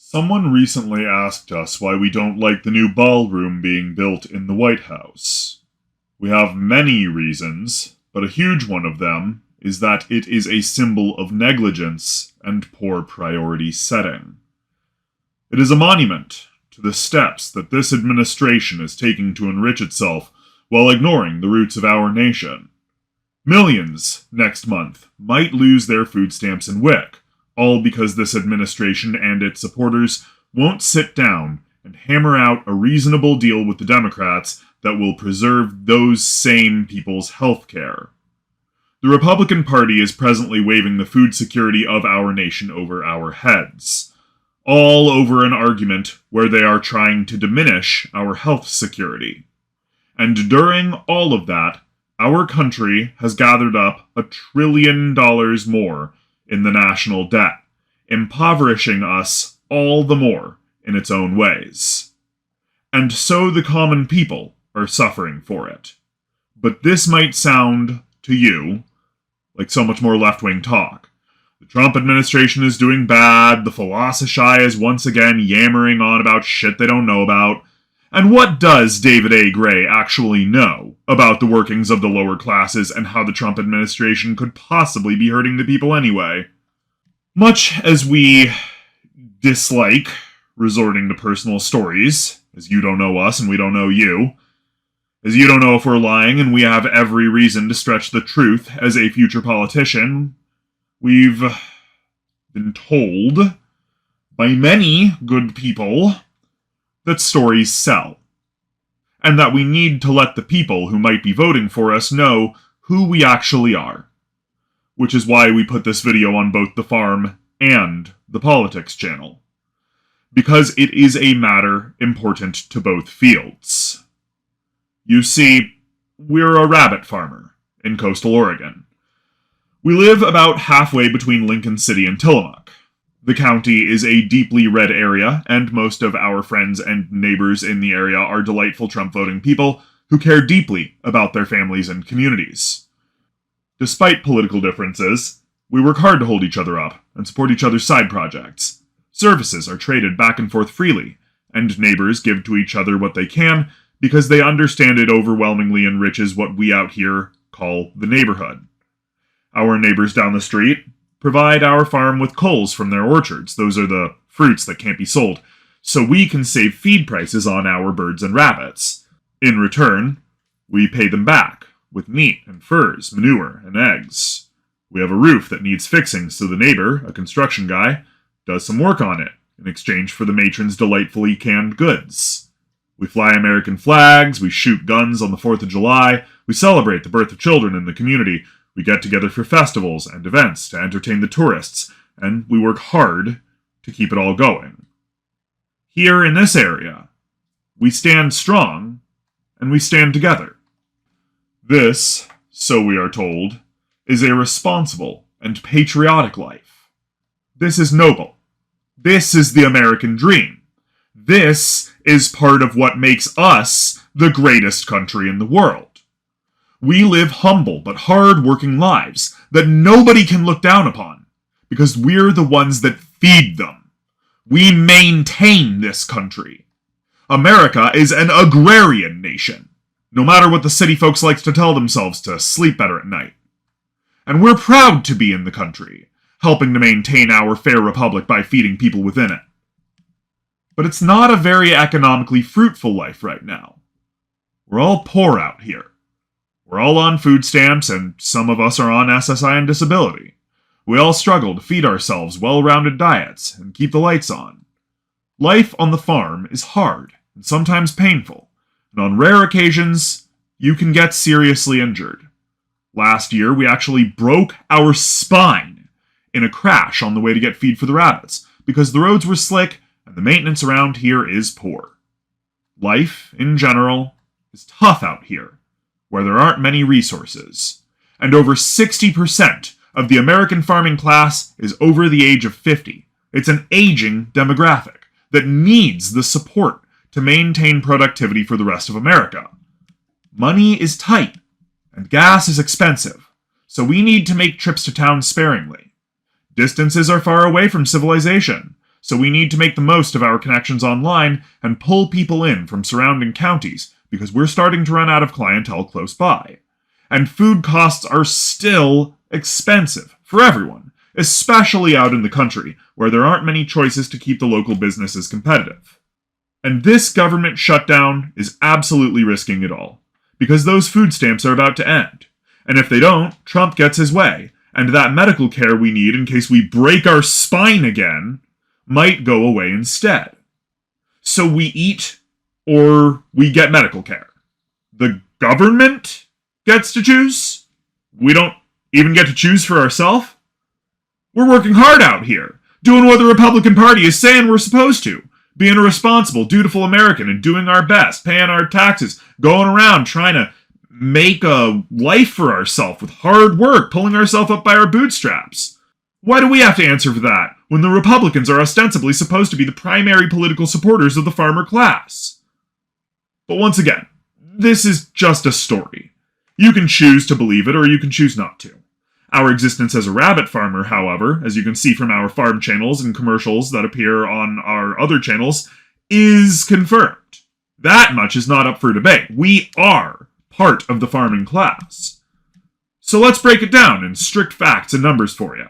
Someone recently asked us why we don't like the new ballroom being built in the White House. We have many reasons, but a huge one of them is that it is a symbol of negligence and poor priority setting. It is a monument to the steps that this administration is taking to enrich itself while ignoring the roots of our nation. Millions, next month, might lose their food stamps and WIC, all because this administration and its supporters won't sit down and hammer out a reasonable deal with the Democrats that will preserve those same people's health care. The Republican Party is presently waving the food security of our nation over our heads, all over an argument where they are trying to diminish our health security. And during all of that, our country has gathered up $1 trillion more in the national debt, impoverishing us all the more in its own ways. And so the common people are suffering for it. But this might sound, to you, like so much more left-wing talk. The Trump administration is doing bad, the Philosophy is once again yammering on about shit they don't know about. And what does David A. Gray actually know about the workings of the lower classes and how the Trump administration could possibly be hurting the people anyway? Much as we dislike resorting to personal stories, as you don't know us and we don't know you, as you don't know if we're lying and we have every reason to stretch the truth as a future politician, we've been told by many good people that stories sell, and that we need to let the people who might be voting for us know who we actually are. Which is why we put this video on both the farm and the politics channel. Because it is a matter important to both fields. You see, we're a rabbit farmer in coastal Oregon. We live about halfway between Lincoln City and Tillamook. The county is a deeply red area, and most of our friends and neighbors in the area are delightful Trump-voting people who care deeply about their families and communities. Despite political differences, we work hard to hold each other up and support each other's side projects. Services are traded back and forth freely, and neighbors give to each other what they can because they understand it overwhelmingly enriches what we out here call the neighborhood. Our neighbors down the street provide our farm with coals from their orchards. Those are the fruits that can't be sold, so we can save feed prices on our birds and rabbits. In return, we pay them back with meat and furs, manure, and eggs. We have a roof that needs fixing, so the neighbor, a construction guy, does some work on it in exchange for the matron's delightfully canned goods. We fly American flags, we shoot guns on the 4th of July, we celebrate the birth of children in the community, we get together for festivals and events to entertain the tourists, and we work hard to keep it all going. Here in this area, we stand strong, and we stand together. This, so we are told, is a responsible and patriotic life. This is noble. This is the American dream. This is part of what makes us the greatest country in the world. We live humble but hard-working lives that nobody can look down upon, because we're the ones that feed them. We maintain this country. America is an agrarian nation, no matter what the city folks like to tell themselves to sleep better at night. And we're proud to be in the country, helping to maintain our fair republic by feeding people within it. But it's not a very economically fruitful life right now. We're all poor out here. We're all on food stamps, and some of us are on SSI and disability. We all struggle to feed ourselves well-rounded diets and keep the lights on. Life on the farm is hard and sometimes painful, and on rare occasions, you can get seriously injured. Last year, we actually broke our spine in a crash on the way to get feed for the rabbits, because the roads were slick and the maintenance around here is poor. Life, in general, is tough out here, where there aren't many resources, and over 60% of the American farming class is over the age of 50. It's an aging demographic that needs the support to maintain productivity for the rest of America. Money is tight, and gas is expensive, so we need to make trips to town sparingly. Distances are far away from civilization, so we need to make the most of our connections online and pull people in from surrounding counties because we're starting to run out of clientele close by. And food costs are still expensive for everyone, especially out in the country, where there aren't many choices to keep the local businesses competitive. And this government shutdown is absolutely risking it all, because those food stamps are about to end. And if they don't, Trump gets his way, and that medical care we need in case we break our spine again might go away instead. So we eat, or we get medical care. The government gets to choose? We don't even get to choose for ourselves? We're working hard out here, doing what the Republican Party is saying we're supposed to, being a responsible, dutiful American and doing our best, paying our taxes, going around trying to make a life for ourselves with hard work, pulling ourselves up by our bootstraps. Why do we have to answer for that when the Republicans are ostensibly supposed to be the primary political supporters of the farmer class? But once again, this is just a story. You can choose to believe it or you can choose not to. Our existence as a rabbit farmer, however, as you can see from our farm channels and commercials that appear on our other channels, is confirmed. That much is not up for debate. We are part of the farming class. So let's break it down in strict facts and numbers for you.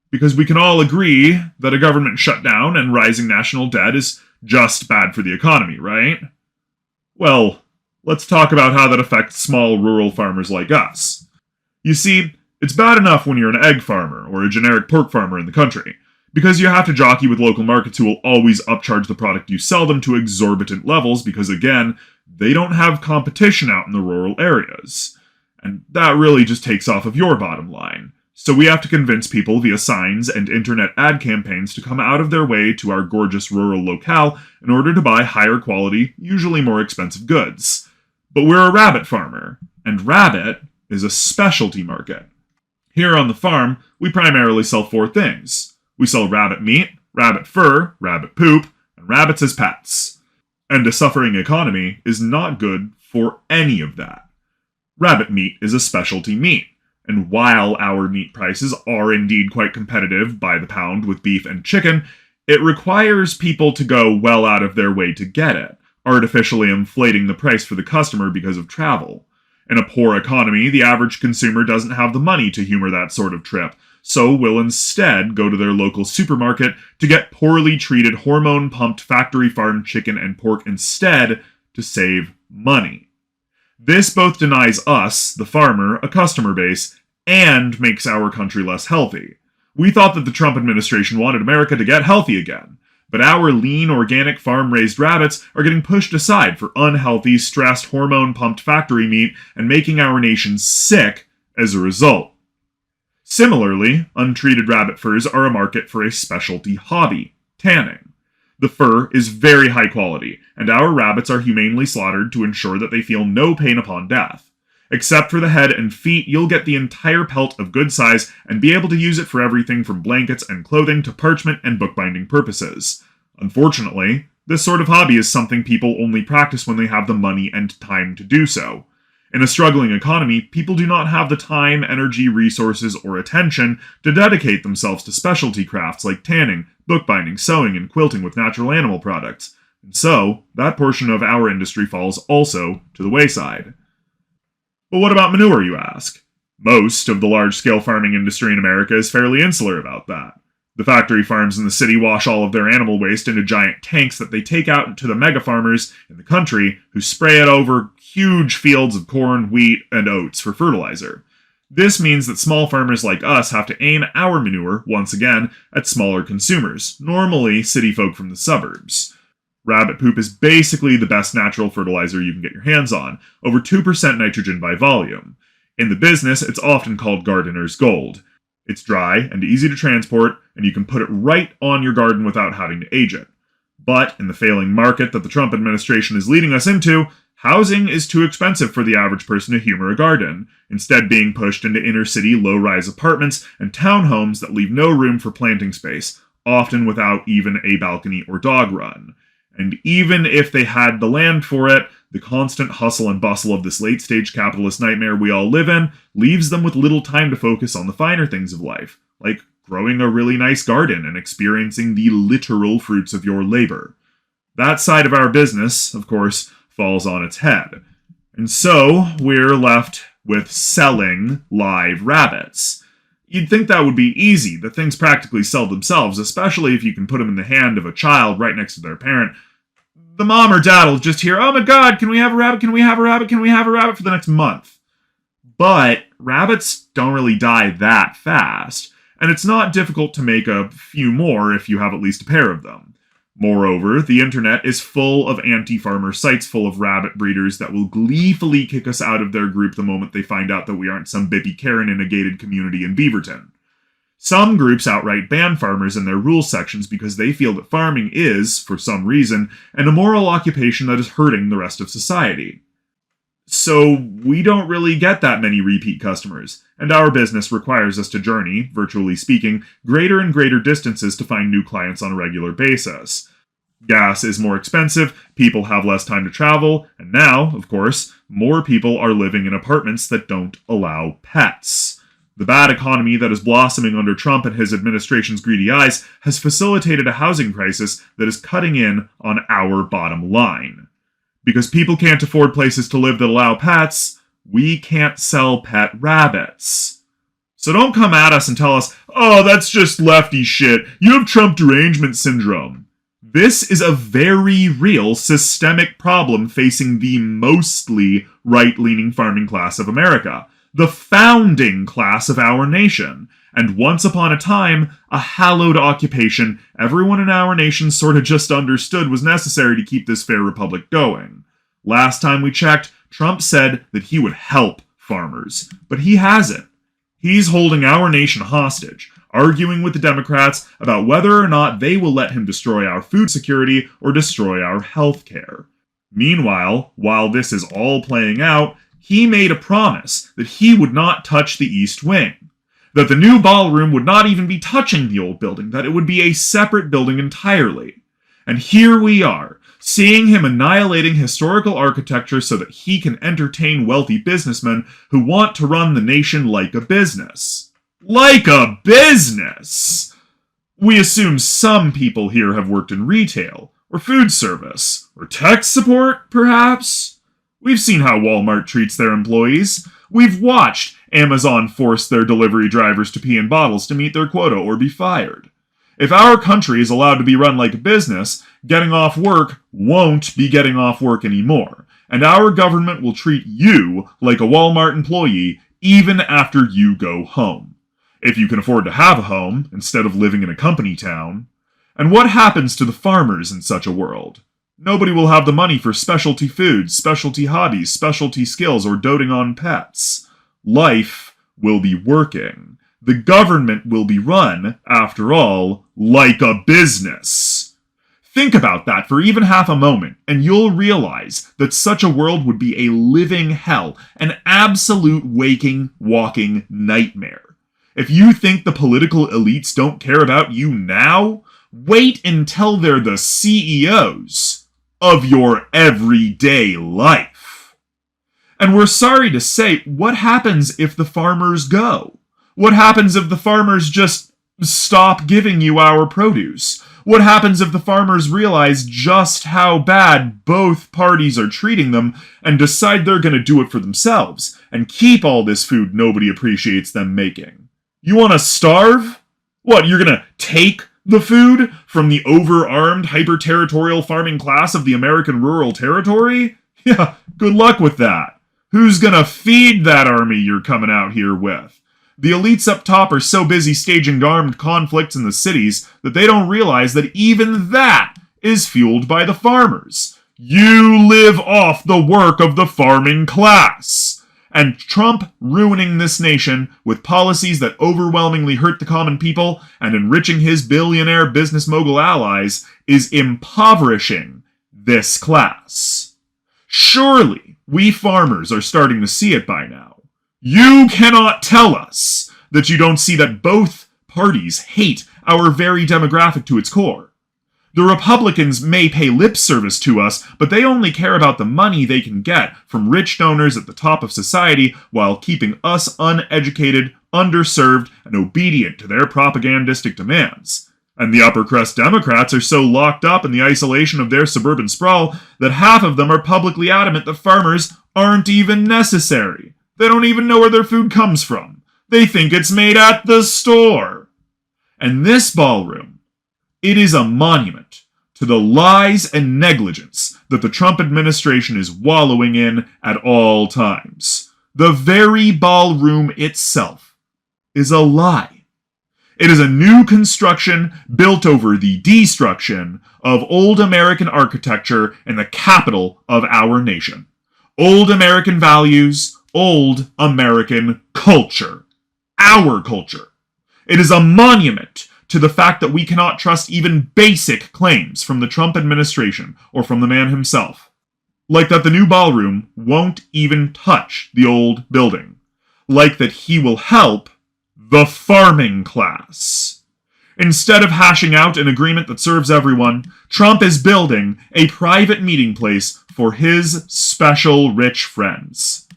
Because we can all agree that a government shutdown and rising national debt is just bad for the economy, right? Well, let's talk about how that affects small rural farmers like us. You see, it's bad enough when you're an egg farmer or a generic pork farmer in the country, because you have to jockey with local markets who will always upcharge the product you sell them to exorbitant levels because, again, they don't have competition out in the rural areas. And that really just takes off of your bottom line. So we have to convince people via signs and internet ad campaigns to come out of their way to our gorgeous rural locale in order to buy higher quality, usually more expensive goods. But we're a rabbit farmer, and rabbit is a specialty market. Here on the farm, we primarily sell 4 things. We sell rabbit meat, rabbit fur, rabbit poop, and rabbits as pets. And a suffering economy is not good for any of that. Rabbit meat is a specialty meat, and while our meat prices are indeed quite competitive by the pound with beef and chicken, it requires people to go well out of their way to get it, artificially inflating the price for the customer because of travel. In a poor economy, the average consumer doesn't have the money to humor that sort of trip, so will instead go to their local supermarket to get poorly treated hormone-pumped factory farmed chicken and pork instead to save money. This both denies us, the farmer, a customer base, and makes our country less healthy. We thought that the Trump administration wanted America to get healthy again, but our lean, organic, farm-raised rabbits are getting pushed aside for unhealthy, stressed, hormone-pumped factory meat and making our nation sick as a result. Similarly, untreated rabbit furs are a market for a specialty hobby, tanning. The fur is very high quality, and our rabbits are humanely slaughtered to ensure that they feel no pain upon death. Except for the head and feet, you'll get the entire pelt of good size and be able to use it for everything from blankets and clothing to parchment and bookbinding purposes. Unfortunately, this sort of hobby is something people only practice when they have the money and time to do so. In a struggling economy, people do not have the time, energy, resources, or attention to dedicate themselves to specialty crafts like tanning, bookbinding, sewing, and quilting with natural animal products. And so, that portion of our industry falls also to the wayside. But what about manure, you ask? Most of the large-scale farming industry in America is fairly insular about that. The factory farms in the city wash all of their animal waste into giant tanks that they take out to the mega farmers in the country who spray it over huge fields of corn, wheat, and oats for fertilizer. This means that small farmers like us have to aim our manure, once again, at smaller consumers, normally city folk from the suburbs. Rabbit poop is basically the best natural fertilizer you can get your hands on, over 2% nitrogen by volume. In the business, it's often called gardener's gold. It's dry and easy to transport, and you can put it right on your garden without having to age it. But in the failing market that the Trump administration is leading us into, housing is too expensive for the average person to humor a garden, instead being pushed into inner-city low-rise apartments and townhomes that leave no room for planting space, often without even a balcony or dog run. And even if they had the land for it, the constant hustle and bustle of this late-stage capitalist nightmare we all live in leaves them with little time to focus on the finer things of life, like growing a really nice garden and experiencing the literal fruits of your labor. That side of our business, of course, falls on its head. And so we're left with selling live rabbits. You'd think that would be easy. The things practically sell themselves, especially if you can put them in the hand of a child right next to their parent. The mom or dad will just hear, "Oh my god, can we have a rabbit? Can we have a rabbit? Can we have a rabbit?" for the next month. But rabbits don't really die that fast, and it's not difficult to make a few more if you have at least a pair of them. Moreover, the internet is full of anti-farmer sites full of rabbit breeders that will gleefully kick us out of their group the moment they find out that we aren't some bippy Karen in a gated community in Beaverton. Some groups outright ban farmers in their rules sections because they feel that farming is, for some reason, an immoral occupation that is hurting the rest of society. So we don't really get that many repeat customers, and our business requires us to journey, virtually speaking, greater and greater distances to find new clients on a regular basis. Gas is more expensive, people have less time to travel, and now, of course, more people are living in apartments that don't allow pets. The bad economy that is blossoming under Trump and his administration's greedy eyes has facilitated a housing crisis that is cutting in on our bottom line. Because people can't afford places to live that allow pets, we can't sell pet rabbits. So don't come at us and tell us, "Oh, that's just lefty shit. You have Trump derangement syndrome." This is a very real systemic problem facing the mostly right-leaning farming class of America, the founding class of our nation, and once upon a time, a hallowed occupation everyone in our nation sort of just understood was necessary to keep this fair republic going. Last time we checked, Trump said that he would help farmers, but he hasn't. He's holding our nation hostage, arguing with the Democrats about whether or not they will let him destroy our food security or destroy our health care. Meanwhile, while this is all playing out, he made a promise that he would not touch the East Wing, that the new ballroom would not even be touching the old building, that it would be a separate building entirely. And here we are, seeing him annihilating historical architecture so that he can entertain wealthy businessmen who want to run the nation like a business. Like a business! We assume some people here have worked in retail, or food service, or tech support, perhaps? We've seen how Walmart treats their employees. We've watched Amazon force their delivery drivers to pee in bottles to meet their quota or be fired. If our country is allowed to be run like a business, getting off work won't be getting off work anymore, and our government will treat you like a Walmart employee even after you go home. If you can afford to have a home, instead of living in a company town. And what happens to the farmers in such a world? Nobody will have the money for specialty foods, specialty hobbies, specialty skills, or doting on pets. Life will be working. The government will be run, after all, like a business. Think about that for even half a moment, and you'll realize that such a world would be a living hell, an absolute waking, walking nightmare. If you think the political elites don't care about you now, wait until they're the CEOs of your everyday life. And we're sorry to say, what happens if the farmers go? What happens if the farmers just stop giving you our produce? What happens if the farmers realize just how bad both parties are treating them and decide they're going to do it for themselves and keep all this food nobody appreciates them making? You want to starve? What, you're going to take the food from the over-armed, hyper-territorial farming class of the American rural territory? Yeah, good luck with that. Who's gonna feed that army you're coming out here with? The elites up top are so busy staging armed conflicts in the cities that they don't realize that even that is fueled by the farmers. You live off the work of the farming class. And Trump ruining this nation with policies that overwhelmingly hurt the common people and enriching his billionaire business mogul allies is impoverishing this class. Surely, we farmers are starting to see it by now. You cannot tell us that you don't see that both parties hate our very demographic to its core. The Republicans may pay lip service to us, but they only care about the money they can get from rich donors at the top of society while keeping us uneducated, underserved, and obedient to their propagandistic demands. And the upper crust Democrats are so locked up in the isolation of their suburban sprawl that half of them are publicly adamant that farmers aren't even necessary. They don't even know where their food comes from. They think it's made at the store. And this ballroom, it is a monument to the lies and negligence that the Trump administration is wallowing in at all times. The very ballroom itself is a lie. It is a new construction built over the destruction of old American architecture in the capital of our nation. Old American values, old American culture. Our culture. It is a monument to the fact that we cannot trust even basic claims from the Trump administration or from the man himself. Like that the new ballroom won't even touch the old building. Like that he will help the farming class. Instead of hashing out an agreement that serves everyone, Trump is building a private meeting place for his special rich friends.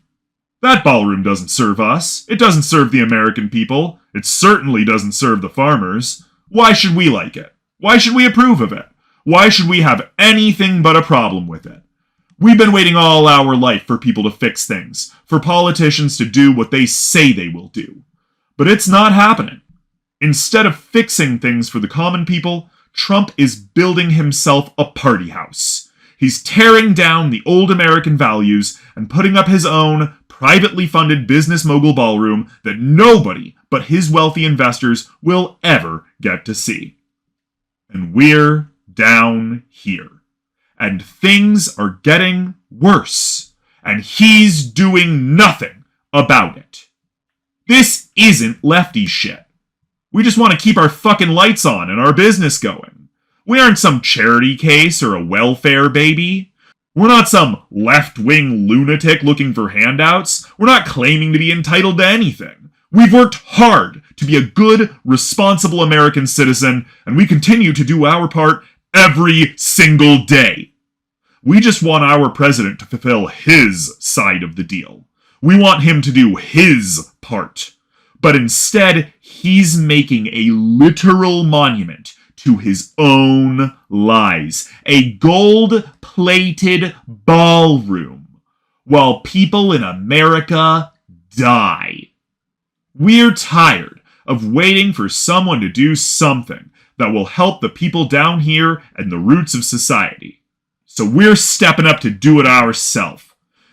That ballroom doesn't serve us. It doesn't serve the American people. It certainly doesn't serve the farmers. Why should we like it? Why should we approve of it? Why should we have anything but a problem with it? We've been waiting all our life for people to fix things, for politicians to do what they say they will do. But it's not happening. Instead of fixing things for the common people, Trump is building himself a party house. He's tearing down the old American values and putting up his own privately funded business mogul ballroom that nobody but his wealthy investors will ever get to see. And we're down here. And things are getting worse. And he's doing nothing about it. This isn't lefty shit. We just want to keep our fucking lights on and our business going. We aren't some charity case or a welfare baby. We're not some left-wing lunatic looking for handouts. We're not claiming to be entitled to anything. We've worked hard to be a good, responsible American citizen, and we continue to do our part every single day. We just want our president to fulfill his side of the deal. We want him to do his part. But instead, he's making a literal monument to his own lies. A gold-plated ballroom while people in America die. We're tired of waiting for someone to do something that will help the people down here and the roots of society. So we're stepping up to do it ourselves.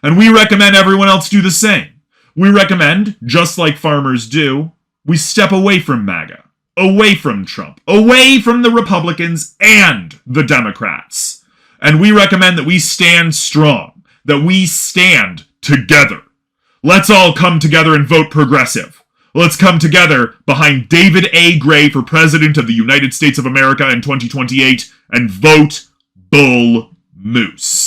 And we recommend everyone else do the same. We recommend, just like farmers do, we step away from MAGA, away from Trump, away from the Republicans and the Democrats. And we recommend that we stand strong, that we stand together. Let's all come together and vote progressive. Let's come together behind David A. Gray for President of the United States of America in 2028 and vote Bull Moose.